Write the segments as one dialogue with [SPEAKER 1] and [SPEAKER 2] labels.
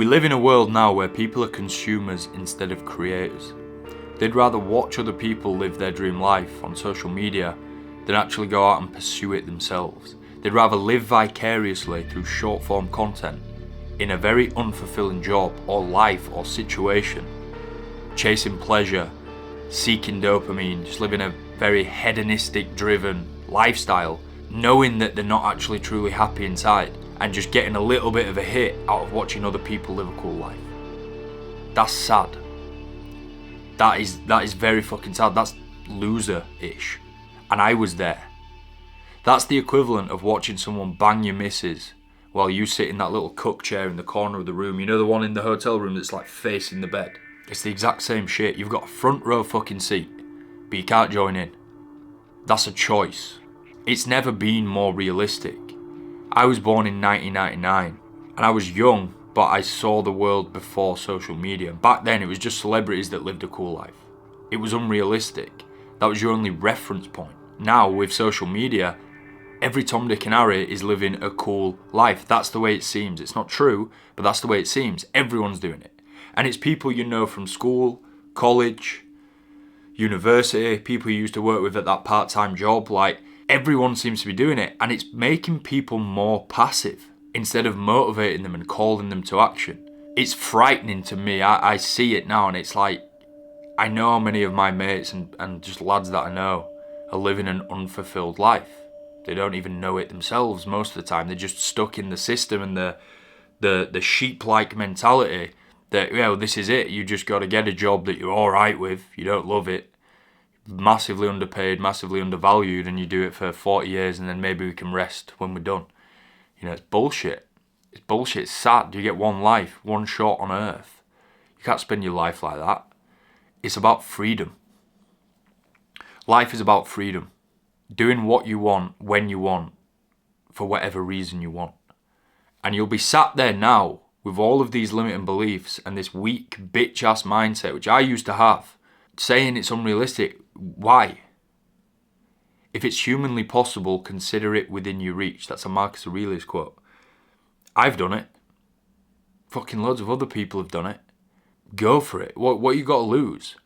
[SPEAKER 1] We live in a world now where people are consumers instead of creators. They'd rather watch other people live their dream life on social media than actually go out and pursue it themselves. They'd rather live vicariously through short form content in a very unfulfilling job or life or situation, chasing pleasure, seeking dopamine, just living a very hedonistic driven lifestyle, knowing that they're not actually truly happy inside and just getting a little bit of a hit out of watching other people live a cool life. That's sad. That is very fucking sad. That's loser-ish. And I was there. That's the equivalent of watching someone bang your missus while you sit in that little cook chair in the corner of the room. You know, the one in the hotel room that's like facing the bed? It's the exact same shit. You've got a front row fucking seat, but you can't join in. That's a choice. It's never been more realistic. I was born in 1999 and I was young, but I saw the world before social media. Back then it was just celebrities that lived a cool life. It was unrealistic. That was your only reference point. Now with social media, every Tom, Dick and Harry is living a cool life. That's the way it seems. It's not true, but that's the way it seems. Everyone's doing it. And it's people you know from school, college, university, people you used to work with at that part-time job. Like, everyone seems to be doing it, and it's making people more passive instead of motivating them and calling them to action. It's frightening to me. I see it now, and it's like, I know many of my mates and just lads that I know are living an unfulfilled life. They don't even know it themselves most of the time. They're just stuck in the system and the sheep-like mentality that, you know, this is it. You just got to get a job that you're all right with. You don't love it. Massively underpaid, massively undervalued, and you do it for 40 years and then maybe we can rest when we're done. You know, it's bullshit. It's bullshit. It's sad. You get one life, one shot on earth. You can't spend your life like that. It's about freedom. Life is about freedom. Doing what you want, when you want, for whatever reason you want. And you'll be sat there now with all of these limiting beliefs and this weak bitch-ass mindset, which I used to have, saying it's unrealistic. Why? If it's humanly possible, consider it within your reach. That's a Marcus Aurelius quote. I've done it. Fucking loads of other people have done it. Go for it. What you got to lose?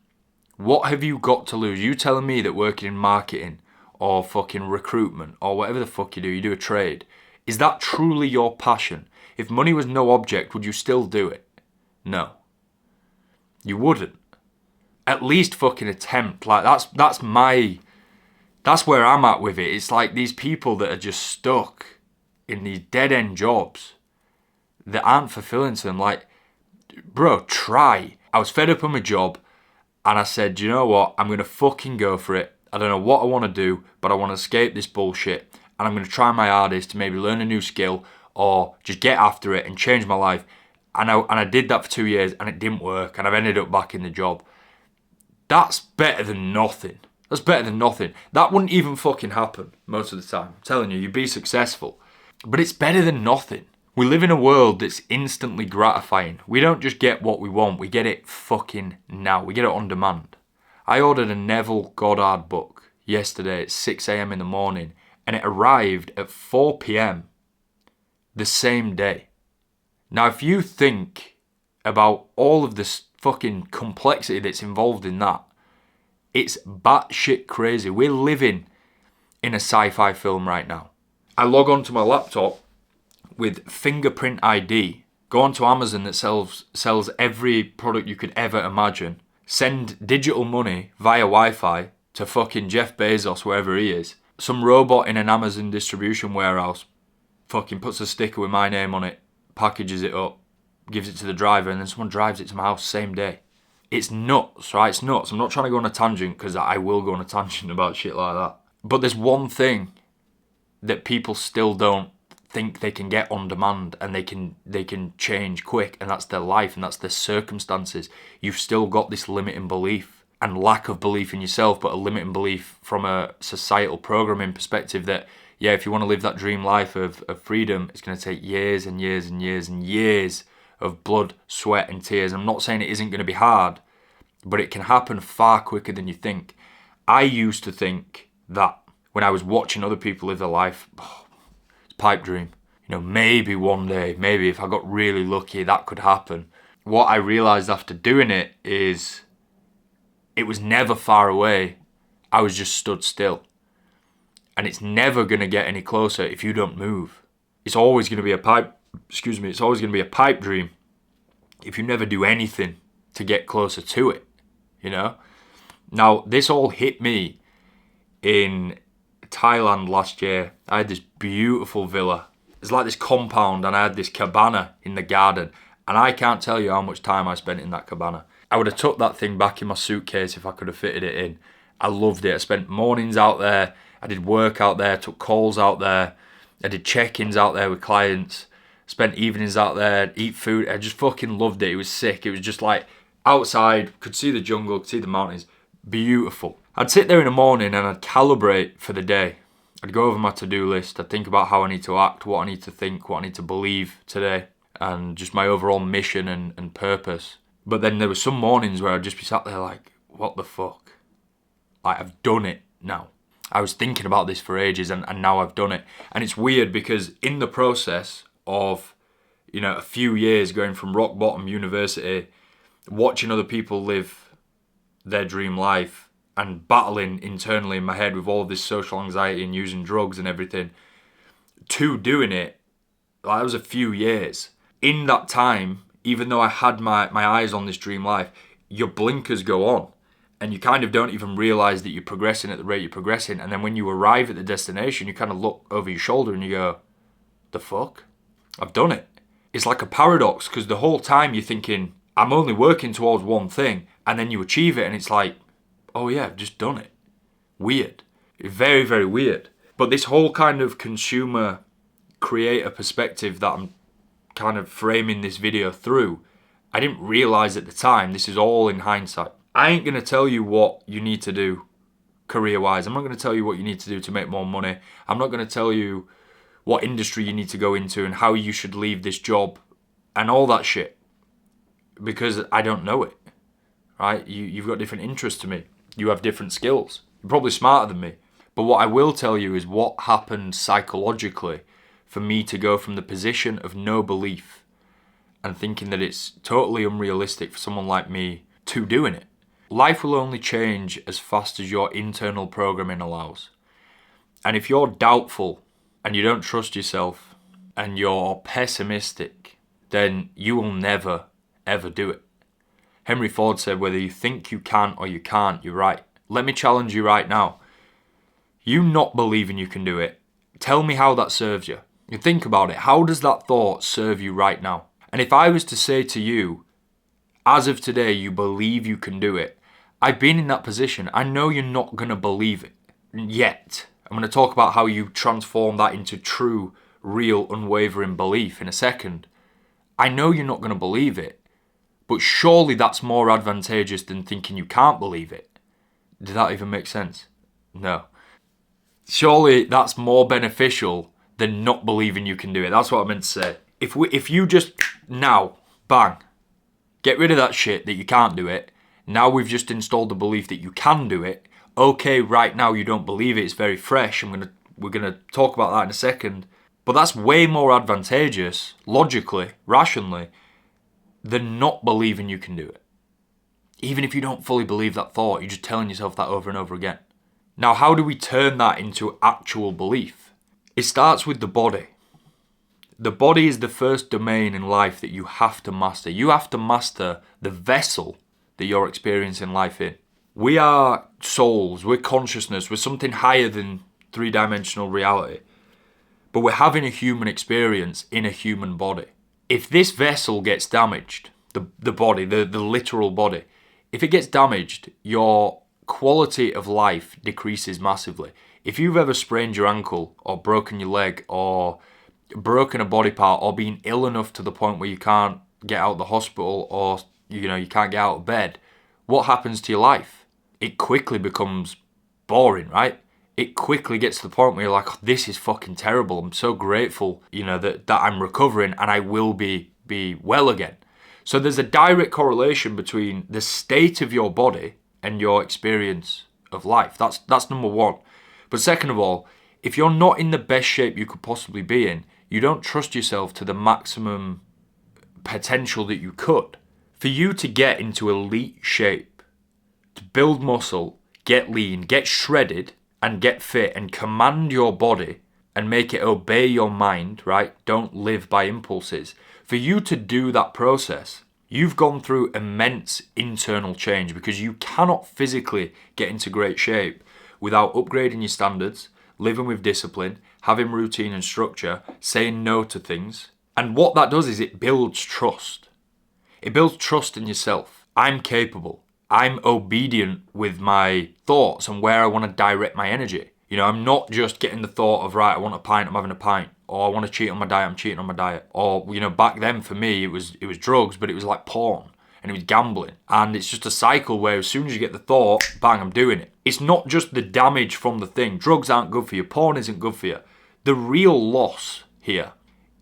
[SPEAKER 1] What have you got to lose? You telling me that working in marketing or fucking recruitment or whatever the fuck you do a trade, is that truly your passion? If money was no object, would you still do it? No. You wouldn't. At least fucking attempt. Like, that's where I'm at with it. It's like these people that are just stuck in these dead-end jobs that aren't fulfilling to them. Like, bro, try. I was fed up with my job and I said, you know what? I'm going to fucking go for it. I don't know what I want to do, but I want to escape this bullshit. And I'm going to try my hardest to maybe learn a new skill or just get after it and change my life. And I did that for 2 years and it didn't work. And I've ended up back in the job. That's better than nothing. That's better than nothing. That wouldn't even fucking happen most of the time. I'm telling you, you'd be successful. But it's better than nothing. We live in a world that's instantly gratifying. We don't just get what we want, we get it fucking now. We get it on demand. I ordered a Neville Goddard book yesterday at 6 a.m. in the morning and it arrived at 4 p.m. the same day. Now, if you think about all of this fucking complexity that's involved in that, it's batshit crazy. We're living in a sci-fi film right now. I log onto my laptop with fingerprint ID, go onto Amazon that sells every product you could ever imagine, send digital money via Wi-Fi to fucking Jeff Bezos, wherever he is. Some robot in an Amazon distribution warehouse fucking puts a sticker with my name on it, packages it up, gives it to the driver, and then someone drives it to my house same day. It's nuts, right? It's nuts. I'm not trying to go on a tangent because I will go on a tangent about shit like that. But there's one thing that people still don't think they can get on demand and they can change quick, and that's their life and that's their circumstances. You've still got this limiting belief and lack of belief in yourself, but a limiting belief from a societal programming perspective that, yeah, if you want to live that dream life of freedom, it's going to take years and years and years and years of blood, sweat and tears. I'm not saying it isn't going to be hard, but it can happen far quicker than you think. I used to think that when I was watching other people live their life, it's a pipe dream. maybe one day, maybe if I got really lucky, that could happen. What I realised after doing it is it was never far away. I was just stood still. And it's never going to get any closer if you don't move. It's always going to be it's always going to be a pipe dream if you never do anything to get closer to it, Now, this all hit me in Thailand last year. I had this beautiful villa. It's like this compound, and I had this cabana in the garden. And I can't tell you how much time I spent in that cabana. I would have tucked that thing back in my suitcase if I could have fitted it in. I loved it. I spent mornings out there. I did work out there, took calls out there. I did check-ins out there with clients. Spent evenings out there, eat food. I just fucking loved it. It was sick. It was just like outside, could see the jungle, could see the mountains. Beautiful. I'd sit there in the morning and I'd calibrate for the day. I'd go over my to-do list. I'd think about how I need to act, what I need to think, what I need to believe today, and just my overall mission and purpose. But then there were some mornings where I'd just be sat there like, what the fuck? Like, I've done it now. I was thinking about this for ages and now I've done it. And it's weird because in the process of, a few years going from rock bottom university, watching other people live their dream life and battling internally in my head with all of this social anxiety and using drugs and everything, to doing it, that was a few years. In that time, even though I had my eyes on this dream life, your blinkers go on. And you kind of don't even realise that you're progressing at the rate you're progressing. And then when you arrive at the destination, you kind of look over your shoulder and you go, the fuck? I've done it. It's like a paradox because the whole time you're thinking, I'm only working towards one thing. And then you achieve it and it's like, oh yeah, I've just done it. Weird. Very, very weird. But this whole kind of consumer creator perspective that I'm kind of framing this video through, I didn't realise at the time. This is all in hindsight. I ain't going to tell you what you need to do career-wise. I'm not going to tell you what you need to do to make more money. I'm not going to tell you what industry you need to go into and how you should leave this job and all that shit. Because I don't know it, right? You've got different interests to me. You have different skills. You're probably smarter than me. But what I will tell you is what happened psychologically for me to go from the position of no belief and thinking that it's totally unrealistic for someone like me to doing it. Life will only change as fast as your internal programming allows. And if you're doubtful and you don't trust yourself and you're pessimistic, then you will never, ever do it. Henry Ford said, whether you think you can or you can't, you're right. Let me challenge you right now. You not believing you can do it, tell me how that serves you. You think about it. How does that thought serve you right now? And if I was to say to you, as of today, you believe you can do it, I've been in that position. I know you're not going to believe it yet. I'm going to talk about how you transform that into true, real, unwavering belief in a second. I know you're not going to believe it, but surely that's more advantageous than thinking you can't believe it. Did that even make sense? No. Surely that's more beneficial than not believing you can do it. That's what I meant to say. If you just now, bang, get rid of that shit that you can't do it. Now we've just installed the belief that you can do it. Okay, right now you don't believe it. It's very fresh. We're gonna talk about that in a second. But that's way more advantageous, logically, rationally, than not believing you can do it. Even if you don't fully believe that thought, you're just telling yourself that over and over again. Now, how do we turn that into actual belief? It starts with the body. The body is the first domain in life that you have to master. You have to master the vessel that you're experiencing life in. We are souls, we're consciousness, we're something higher than three-dimensional reality. But we're having a human experience in a human body. If this vessel gets damaged, the body, the literal body, if it gets damaged, your quality of life decreases massively. If you've ever sprained your ankle or broken your leg or broken a body part or been ill enough to the point where you can't get out of the hospital or you can't get out of bed, what happens to your life? It quickly becomes boring, right? It quickly gets to the point where you're like, oh, this is fucking terrible. I'm so grateful, that I'm recovering and I will be well again. So there's a direct correlation between the state of your body and your experience of life. That's number one. But second of all, if you're not in the best shape you could possibly be in, You don't trust yourself to the maximum potential that you could. For you to get into elite shape, to build muscle, get lean, get shredded, and get fit, and command your body and make it obey your mind, right? Don't live by impulses. For you to do that process, you've gone through immense internal change, because you cannot physically get into great shape without upgrading your standards, living with discipline, having routine and structure, saying no to things. And what that does is it builds trust. It builds trust in yourself. I'm capable. I'm obedient with my thoughts and where I want to direct my energy. You know, I'm not just getting the thought of, right, I want a pint, I'm having a pint. Or I want to cheat on my diet, I'm cheating on my diet. Or, you know, back then for me, it was drugs, but it was like porn. And it was gambling. And it's just a cycle where as soon as you get the thought, bang, I'm doing it. It's not just the damage from the thing. Drugs aren't good for you. Porn isn't good for you. The real loss here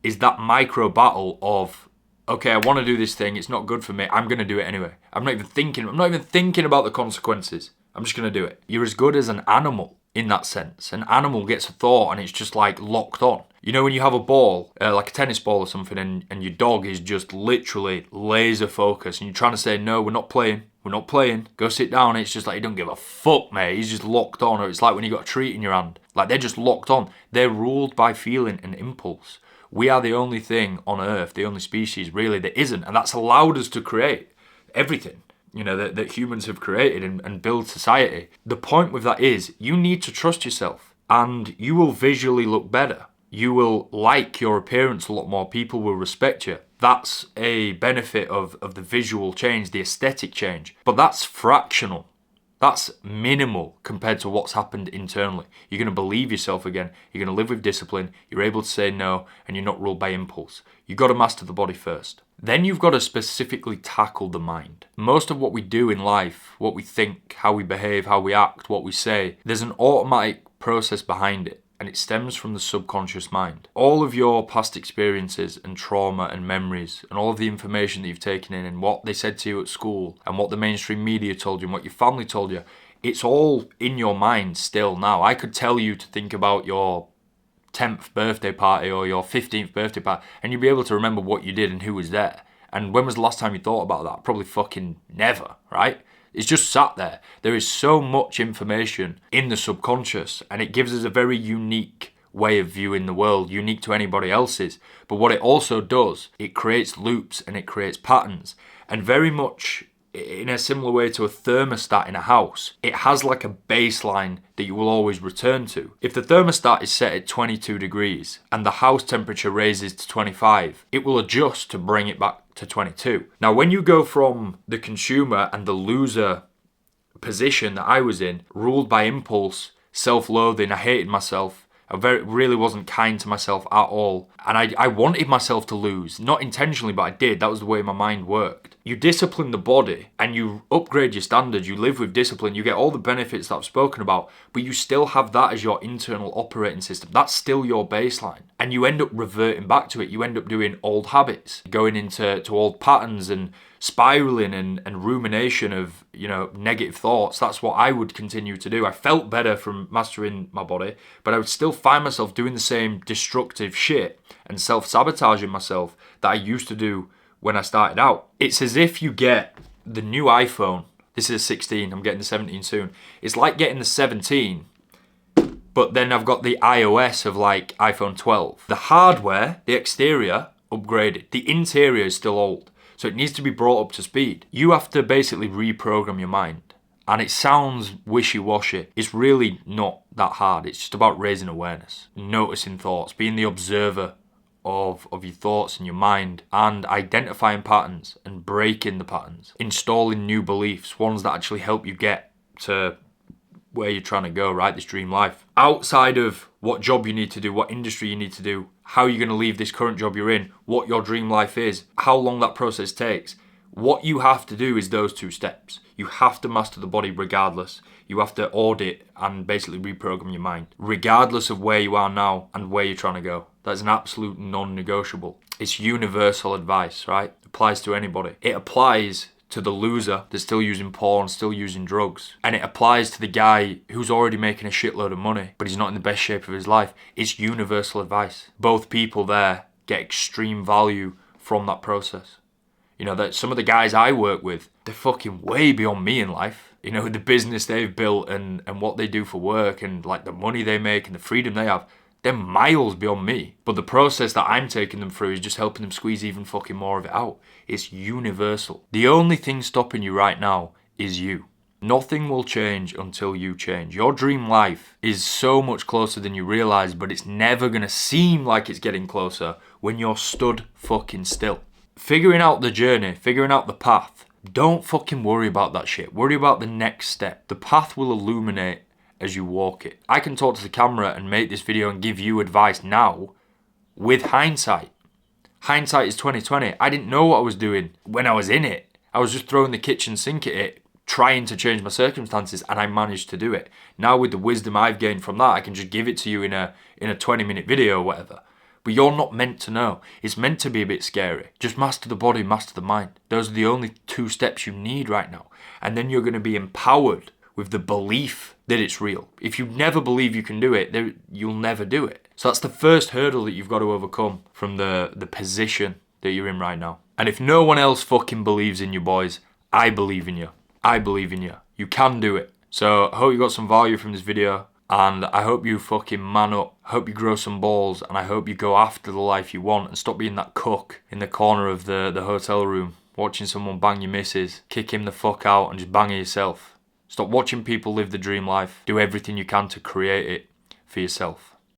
[SPEAKER 1] is that micro battle of, okay, I want to do this thing. It's not good for me. I'm going to do it anyway. I'm not even thinking about the consequences. I'm just going to do it. You're as good as an animal in that sense. An animal gets a thought and it's just like locked on. You know, when you have a ball, like a tennis ball or something, and your dog is just literally laser focused and you're trying to say, no, we're not playing. Go sit down. It's just like, he don't give a fuck, mate. He's just locked on. Or it's like when you got a treat in your hand. Like, they're just locked on. They're ruled by feeling and impulse. We are the only thing on Earth, the only species really that isn't. And that's allowed us to create everything, you know, that humans have created and build society. The point with that is you need to trust yourself, and you will visually look better. You will like your appearance a lot more. People will respect you. That's a benefit of the visual change, the aesthetic change. But that's fractional. That's minimal compared to what's happened internally. You're going to believe yourself again. You're going to live with discipline. You're able to say no, and you're not ruled by impulse. You've got to master the body first. Then you've got to specifically tackle the mind. Most of what we do in life, what we think, how we behave, how we act, what we say, there's an automatic process behind it. And it stems from the subconscious mind. All of your past experiences and trauma and memories and all of the information that you've taken in and what they said to you at school and what the mainstream media told you and what your family told you, it's all in your mind still now. I could tell you to think about your 10th birthday party or your 15th birthday party and you'd be able to remember what you did and who was there. And when was the last time you thought about that? Probably fucking never, right? It's just sat there. There is so much information in the subconscious, and it gives us a very unique way of viewing the world, unique to anybody else's. But what it also does, it creates loops and it creates patterns. And very much in a similar way to a thermostat in a house, it has like a baseline that you will always return to. If the thermostat is set at 22 degrees and the house temperature raises to 25, it will adjust to bring it back to 22. Now, when you go from the consumer and the loser position that I was in, ruled by impulse, self-loathing, I hated myself, I really wasn't kind to myself at all, and I wanted myself to lose, not intentionally, but I did. That was the way my mind worked. You discipline the body and you upgrade your standards, you live with discipline, you get all the benefits that I've spoken about, but you still have that as your internal operating system. That's still your baseline. And you end up reverting back to it. You end up doing old habits, going into old patterns and spiraling and rumination of, you know, negative thoughts. That's what I would continue to do. I felt better from mastering my body, but I would still find myself doing the same destructive shit and self-sabotaging myself that I used to do when I started out. It's as if you get the new iPhone. This is a 16, I'm getting the 17 soon. It's like getting the 17, but then I've got the iOS of like iPhone 12. The hardware, the exterior, upgraded. The interior is still old. So it needs to be brought up to speed. You have to basically reprogram your mind. And it sounds wishy-washy. It's really not that hard. It's just about raising awareness, noticing thoughts, being the observer of your thoughts and your mind, and identifying patterns and breaking the patterns, installing new beliefs, ones that actually help you get to where you're trying to go, right? This dream life. Outside of what job you need to do, what industry you need to do, how you're going to leave this current job you're in, what your dream life is, how long that process takes. What you have to do is those two steps. You have to master the body regardless. You have to audit and basically reprogram your mind, regardless of where you are now and where you're trying to go. That's an absolute non-negotiable. It's universal advice, right? It applies to anybody. It applies to the loser that's still using porn, still using drugs. And it applies to the guy who's already making a shitload of money, but he's not in the best shape of his life. It's universal advice. Both people there get extreme value from that process. You know, that some of the guys I work with, they're fucking way beyond me in life. You know, the business they've built and what they do for work and like the money they make and the freedom they have, they're miles beyond me. But the process that I'm taking them through is just helping them squeeze even fucking more of it out. It's universal. The only thing stopping you right now is you. Nothing will change until you change. Your dream life is so much closer than you realize, but it's never gonna seem like it's getting closer when you're stood fucking still. Figuring out the journey, figuring out the path. Don't fucking worry about that shit. Worry about the next step. The path will illuminate as you walk it. I can talk to the camera and make this video and give you advice now with hindsight. Hindsight is 2020. I didn't know what I was doing when I was in it. I was just throwing the kitchen sink at it, trying to change my circumstances, and I managed to do it. Now with the wisdom I've gained from that, I can just give it to you in a 20-minute video or whatever. But you're not meant to know. It's meant to be a bit scary. Just master the body, master the mind. Those are the only 2 steps you need right now. And then you're going to be empowered with the belief that it's real. If you never believe you can do it, you'll never do it. So that's the first hurdle that you've got to overcome from the position that you're in right now. And if no one else fucking believes in you, boys, I believe in you. I believe in you. You can do it. So I hope you got some value from this video. And I hope you fucking man up. I hope you grow some balls. And I hope you go after the life you want and stop being that cuck in the corner of the hotel room, watching someone bang your missus, kick him the fuck out and just bang it yourself. Stop watching people live the dream life. Do everything you can to create it for yourself.